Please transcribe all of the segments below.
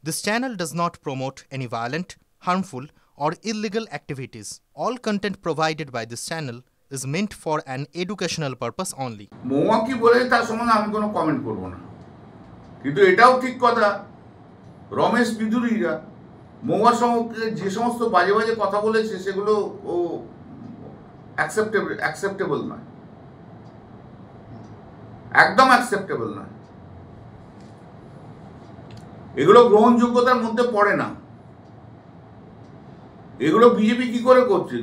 This channel does not promote any violent, harmful, or illegal activities. All content provided by this channel is meant for an educational purpose only. মৌয়া কি বলে তার সম্বন্ধে আমি কোনো comment করব না, কিন্তু এটাও ঠিক কথা রমেশ বিদুরিরা মৌয়ার সম্পর্কে যে সমস্ত বাজে বাজে কথা বলেছে সেগুলো ও অ্যাকসেপ্টেবল নয়, একদম অ্যাকসেপ্টেবল নয়। এগুলো গ্রহণযোগ্যতার মধ্যে পড়ে না। এগুলো বিজেপি কি করে করছে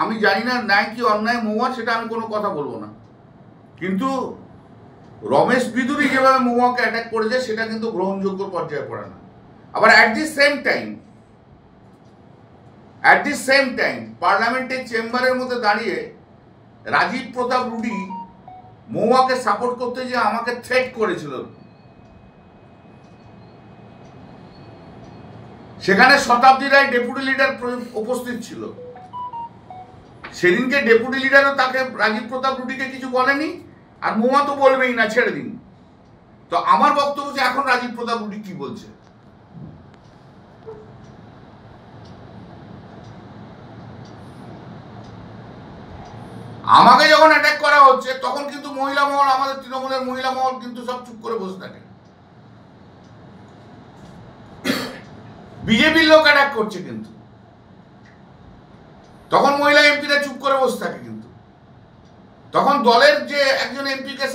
আমি জানি না, ন্যায় কি অন্যায় মৌয়া সেটা আমি কোনো কথা বলবো না, কিন্তু রমেশ বিদুরি যেভাবে মৌয়াকে অ্যাটাক করেছে সেটা কিন্তু গ্রহণযোগ্য পর্যায়ে পড়ে না। আবার অ্যাট দি সেম টাইম পার্লামেন্টের চেম্বারের মধ্যে দাঁড়িয়ে রাজীব প্রতাপ রুডি মৌয়াকে সাপোর্ট করতে যে আমাকে থ্রেট করেছিল, সেখানে শতাব্দী রায় ডেপুটি লিডার উপস্থিত ছিল। সেদিনকে ডেপুটি লিডারও তাকে রাজীব প্রতাপ রুডিকে কিছু বলেনি, আর মৌয়া তো বলবেই না, ছেড়ে দিন। তো আমার বক্তব্য যে এখন রাজীব প্রতাপ রুডি কি বলছে, আমাকে যখন অ্যাটাক করা হচ্ছে তখন কিন্তু মহিলা মহল, আমাদের তৃণমূলের মহিলা মহল কিন্তু সব চুপ করে বসে থাকে। বিজেপির লোক অ্যাটাক করছে কিন্তু তখন মহিলা এমপিরা চুপ করে বসে থাকে, কিন্তু তখন দলের যে একজন এমপিকে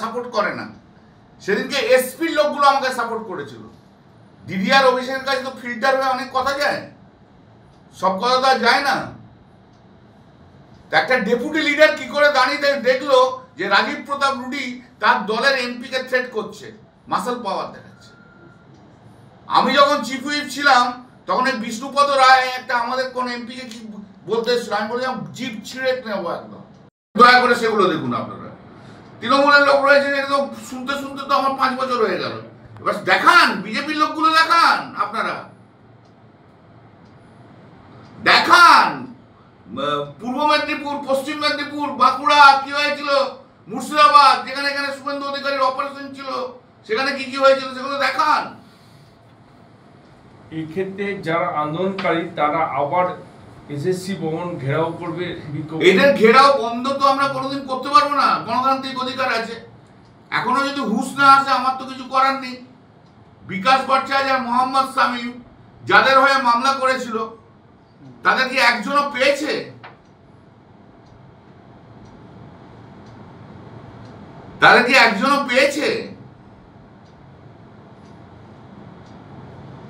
সাপোর্ট করে না। সেদিনকে এসপির লোকগুলো আমাকে সাপোর্ট করেছিল। দিদি আর অভিষেকের কাছে তো ফিল্টার হয়ে অনেক কথা যায়, সব কথা তো আর যায় না। একটা ডেপুটি লিডার কি করে দাঁড়িয়ে দেখলো যে রাজীব প্রতাপ রুডি তার দলের এমপিকে থ্রেট করছে, মাসল পাওয়ার দেখাচ্ছে। আমি যখন চিফ হুইপ ছিলাম তখন এই বিষ্ণুপদ রায় একটা আমাদের কোন এমপিকে কি বলতে এসেছিল, আমি বললাম জিপ ছিঁড়ে নেবো একদম। দয়া করে সেগুলো দেখুন আপনারা। তৃণমূলের লোক রয়েছে, এটা শুনতে শুনতে তো আমার 5 বছর হয়ে গেল। এবার দেখান, বিজেপির লোকগুলো দেখান, আপনারা দেখান পূর্ব মেদিনীপুর, পশ্চিম মেদিনীপুর, বাঁকুড়া কি হয়েছিল, মুর্শিদাবাদ যেখানে এখানে শুভেন্দু অধিকারীর অপারেশন ছিল সেখানে কি কি হয়েছিল সেগুলো দেখান। এই ক্ষেত্রে যারা আন্দোলনকারী তারা আবার এসএসসি ভবন ঘেরাও করবে। এদের ঘেরাও বন্ধ তো আমরা কোনোদিন করতে পারবো না, গণতান্ত্রিক অধিকার আছে। এখনো যদি হুঁশ না আসে আমার তো কিছু করার নেই। বিকাশ ভট্টাচার্য আর মোহাম্মদ শামীম যাদের হয়ে মামলা করেছিল তাদের কি একজনও পেয়েছে? তাদের কি একজনও পেয়েছে?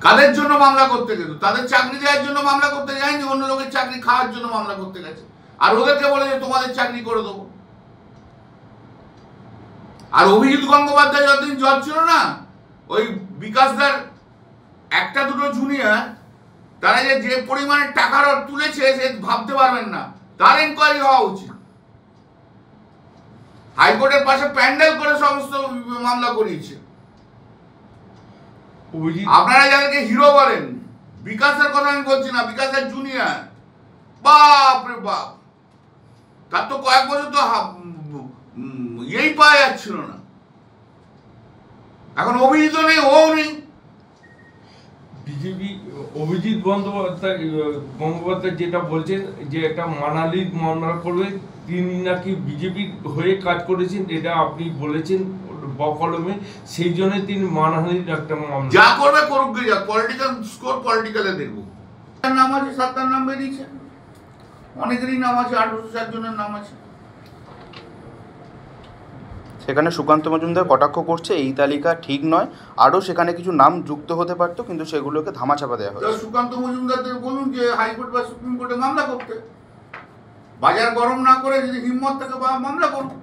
কাদের জন্য মামলা করতে গেল? তাদের চাকরি দেওয়ার জন্য মামলা করতে যায়নি, অন্য লোকের চাকরি খাওয়ার জন্য মামলা করতে গেছে। আর ওদেরকে বলে যে তোমাদের চাকরি করে দেবো। আর অভিজিৎ গঙ্গোপাধ্যায় যতদিন জজ ছিল না, ওই বিকাশদার একটা দুটো জুনিয়র তারা যে পরিমাণে টাকা তুলেছে সে ভাবতে পারবেন না, তার এনকোয়ারি হওয়া উচিত। হাইকোর্টের পাশে প্যান্ডেল করে সমস্ত মামলা করিয়েছে। আপনারা যাদেরকে হিরো বলেন, বিকাশের কথা আমি বলছি না, বিকাশের জুনিয়র, বাপ রে বাপ, তার তো কয়েক বছর তো এই পাওয়া যাচ্ছিল না। এখন অভিজিৎ নেই, ও নেই। বিজেপি অভিজিৎ গঙ্গোপাধ্যায় যেটা বলছেন যে একটা মানালির মামলা করবে, তিনি নাকি বিজেপির হয়ে কাজ করেছেন, এটা আপনি বলেছেন বকলমে, সেই জন্য তিনি মানহানির একটা মামলা যা করবে করুক, যা পলিটিক্যাল স্কোর পলিটিক্যালে দেখবো। নাম আছে, 7টার নাম বেরিয়েছে, অনেকেরই নাম আছে, 804 জনের নাম আছে। সেখানে সুকান্ত মজুমদার কটাক্ষ করছে এই তালিকা ঠিক নয়, আরও সেখানে কিছু নাম যুক্ত হতে পারত, কিন্তু সেগুলোকে ধামাচাপা দেওয়া হয়েছে। সুকান্ত মজুমদারদের বলুন যে হাইকোর্ট বা সুপ্রিম কোর্টে মামলা করতে, বাজার গরম না করে যদি হিম্মত থাকে মামলা করুন।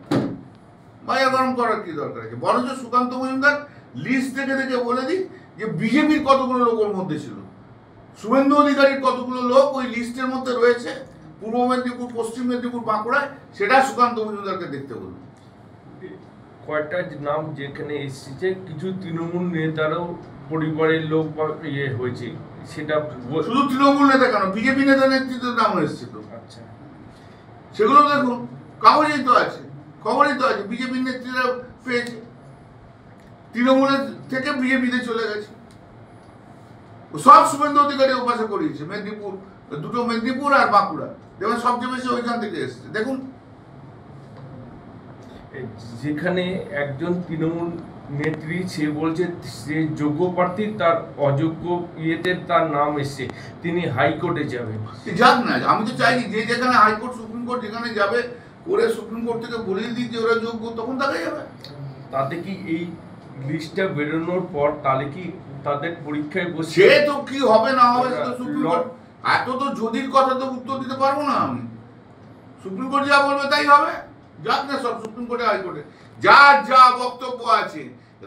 বাজার গরম করার কি দরকার আছে? বরঞ্চ সুকান্ত মজুমদার লিস্ট দেখে দেখে বলে দিই যে বিজেপির কতগুলো লোক ওর মধ্যে ছিল, শুভেন্দু অধিকারীর কতগুলো লোক ওই লিস্টের মধ্যে রয়েছে পূর্ব মেদিনীপুর, পশ্চিম মেদিনীপুর, বাঁকুড়ায়, সেটা সুকান্ত মজুমদারকে দেখতে বলুন। কয়েকটা নাম যেখানে এসেছে, কিছু তৃণমূল নেতারাও পরিবারের লোক বা ইয়ে হয়েছে, সেটা শুধু তৃণমূল নেতা কেন, বিজেপি নেতা নেতৃত্বের নাম এসেছে তো। আচ্ছা, সেগুলো দেখুন, কাগজেই তো আছে, খবরই তো আছে, বিজেপির নেতৃত্বরা পেয়েছে, তৃণমূলের থেকে বিজেপিতে চলে গেছে। সব শুভেন্দু অধিকারী ওপাশে করিয়েছে, মেদিনীপুর, দুটো মেদিনীপুর আর বাঁকুড়া, দেখবেন সবচেয়ে বেশি ওইখান থেকে এসছে। দেখুন যেখানে একজন তৃণমূল নেত্রী সে বলছে সে যোগ্য প্রার্থী, তার অযোগ্য ইয়েতে তার নাম এসছে, তিনি হাইকোর্টে যাবেন। যাক না, আমি তো চাইনি যে যেখানে হাইকোর্ট সুপ্রিম কোর্ট যেখানে যাবে করে সুপ্রিম কোর্ট থেকে বলিয়ে দিই যে ওরা যোগ্য, তখন তাকে যাবে। তাতে কি এই লিস্টটা বেরোনোর পর তাহলে কি তাদের পরীক্ষায় বসে সে তো কি হবে না হবে সেটা সুপ্রিম কোর্ট, এত তো যদির কথা তো উত্তর দিতে পারবো না আমি। সুপ্রিম কোর্ট যা বলবে তাই হবে, যাক না সব সুপ্রিম কোর্টে হাইকোর্টে, যার যা বক্তব্য আছে।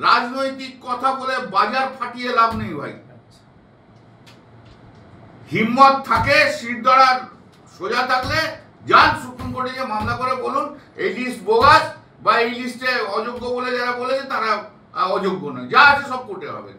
রাজনৈতিক কথা বলে বাজার ফাটিয়ে লাভ নেই ভাই। হিম্মত থাকে শিরদাঁড়ার সোজা থাকলে যান সুপ্রিম কোর্টে যে মামলা করে বলুন এই লিস্ট বোগাস, বা এই লিস্টে অযোগ্য বলে যারা বলেছে তারা অযোগ্য নয়, যা আছে সব কোর্টে হবে।